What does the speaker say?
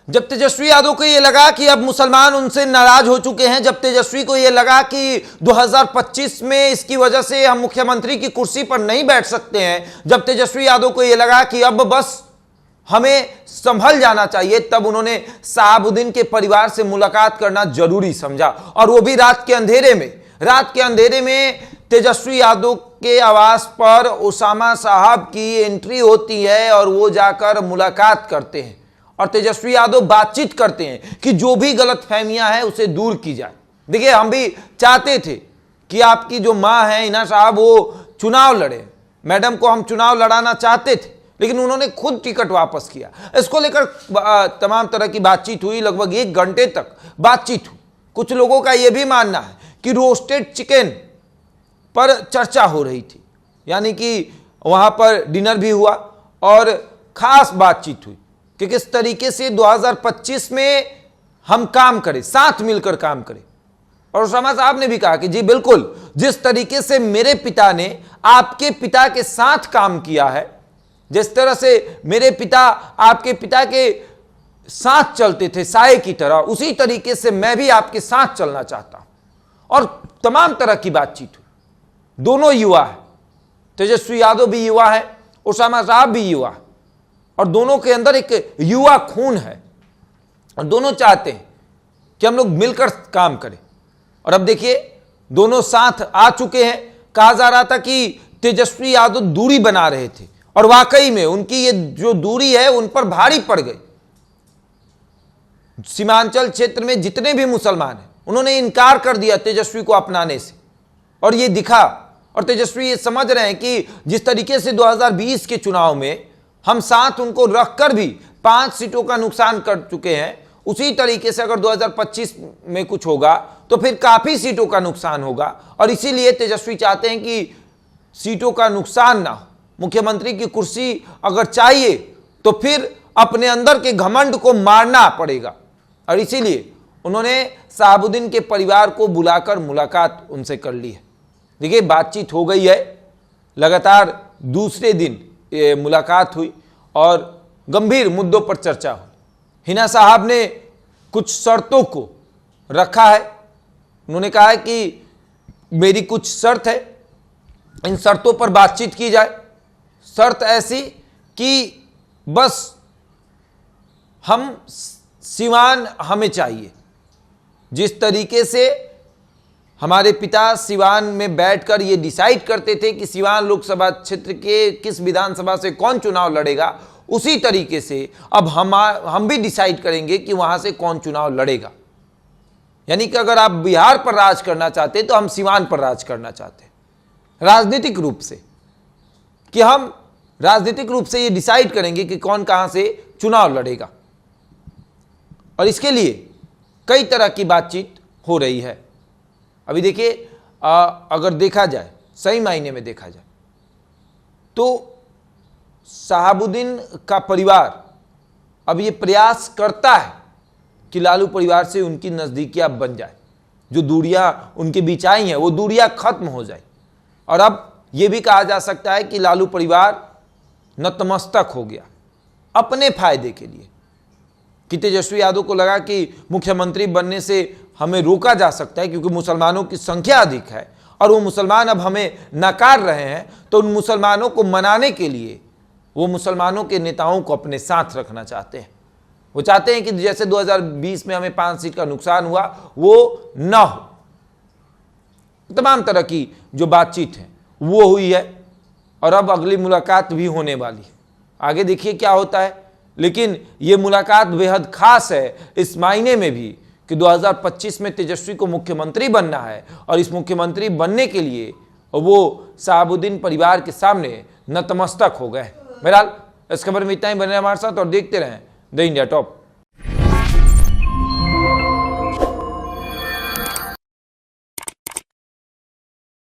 जब तेजस्वी यादव को यह लगा कि अब मुसलमान उनसे नाराज हो चुके हैं, जब तेजस्वी को यह लगा कि 2025 में इसकी वजह से हम मुख्यमंत्री की कुर्सी पर नहीं बैठ सकते हैं, जब तेजस्वी यादव को यह लगा कि अब बस हमें संभल जाना चाहिए, तब उन्होंने शहाबुद्दीन के परिवार से मुलाकात करना जरूरी समझा। और वो भी रात के अंधेरे में तेजस्वी यादव के आवास पर उसामा साहब की एंट्री होती है और वो जाकर मुलाकात करते हैं और तेजस्वी यादव बातचीत करते हैं कि जो भी गलतफहमियां हैं उसे दूर की जाए। देखिए, हम भी चाहते थे कि आपकी जो मां है इना साहब वो चुनाव लड़े, मैडम को हम चुनाव लड़ाना चाहते थे, लेकिन उन्होंने खुद टिकट वापस किया। इसको लेकर तमाम तरह की बातचीत हुई, लगभग 1 घंटे तक बातचीत हुई। कुछ लोगों का यह भी मानना है कि रोस्टेड चिकन पर चर्चा हो रही थी, यानी कि वहां पर डिनर भी हुआ और खास बातचीत हुई कि किस तरीके से 2025 में हम काम करें, साथ मिलकर काम करें। और उसामा साहब ने भी कहा कि जी बिल्कुल, जिस तरीके से मेरे पिता ने आपके पिता के साथ काम किया है, जिस तरह से मेरे पिता आपके पिता के साथ चलते थे साये की तरह, उसी तरीके से मैं भी आपके साथ चलना चाहता हूं। और तमाम तरह की बातचीत हुई। दोनों युवा है, तेजस्वी यादव भी युवा है, उसामा साहब भी युवा है, और दोनों के अंदर एक युवा खून है और दोनों चाहते हैं कि हम लोग मिलकर काम करें। और अब देखिए, दोनों साथ आ चुके हैं। कहा जा रहा था कि तेजस्वी यादव दूरी बना रहे थे और वाकई में उनकी ये जो दूरी है उन पर भारी पड़ गई। सीमांचल क्षेत्र में जितने भी मुसलमान हैं उन्होंने इनकार कर दिया तेजस्वी को अपनाने से, और ये दिखा। और तेजस्वी ये समझ रहे हैं कि जिस तरीके से 2020 के चुनाव में हम साथ उनको रखकर भी 5 सीटों का नुकसान कर चुके हैं, उसी तरीके से अगर 2025 में कुछ होगा तो फिर काफी सीटों का नुकसान होगा। और इसीलिए तेजस्वी चाहते हैं कि सीटों का नुकसान ना हो, मुख्यमंत्री की कुर्सी अगर चाहिए तो फिर अपने अंदर के घमंड को मारना पड़ेगा। और इसीलिए उन्होंने शहाबुद्दीन के परिवार को बुलाकर मुलाकात उनसे कर ली है। देखिए, बातचीत हो गई है, लगातार दूसरे दिन ये मुलाकात हुई और गंभीर मुद्दों पर चर्चा हुई। हिना साहब ने कुछ शर्तों को रखा है। उन्होंने कहा है कि मेरी कुछ शर्त है, इन शर्तों पर बातचीत की जाए। शर्त ऐसी कि बस हम सिवान हमें चाहिए। जिस तरीके से हमारे पिता सिवान में बैठकर ये डिसाइड करते थे कि सिवान लोकसभा क्षेत्र के किस विधानसभा से कौन चुनाव लड़ेगा, उसी तरीके से अब हम भी डिसाइड करेंगे कि वहां से कौन चुनाव लड़ेगा। यानी कि अगर आप बिहार पर राज करना चाहते तो हम सिवान पर राज करना चाहते हैं, राजनीतिक रूप से, कि हम राजनीतिक रूप से ये डिसाइड करेंगे कि कौन कहां से चुनाव लड़ेगा। और इसके लिए कई तरह की बातचीत हो रही है। अभी देखिए, अगर देखा जाए, सही मायने में देखा जाए तो शहाबुद्दीन का परिवार अब ये प्रयास करता है कि लालू परिवार से उनकी नज़दीकियां बन जाए, जो दूरियां उनके बीच आई हैं वो दूरियां खत्म हो जाए। और अब ये भी कहा जा सकता है कि लालू परिवार नतमस्तक हो गया अपने फायदे के लिए, कि तेजस्वी यादव को लगा कि मुख्यमंत्री बनने से हमें रोका जा सकता है क्योंकि मुसलमानों की संख्या अधिक है और वो मुसलमान अब हमें नकार रहे हैं, तो उन मुसलमानों को मनाने के लिए वो मुसलमानों के नेताओं को अपने साथ रखना चाहते हैं। वो चाहते हैं कि जैसे 2020 में हमें 5 सीट का नुकसान हुआ वो ना हो। तमाम तरह की जो बातचीत है वो हुई है और अब अगली मुलाकात भी होने वाली है। आगे देखिए क्या होता है, लेकिन ये मुलाकात बेहद खास है इस मायने में भी कि 2025 में तेजस्वी को मुख्यमंत्री बनना है और इस मुख्यमंत्री बनने के लिए वो शहाबुद्दीन परिवार के सामने नतमस्तक हो गए। बहरहाल इस खबर में इतना ही, बने हमारे साथ और देखते रहें द इंडिया टॉप।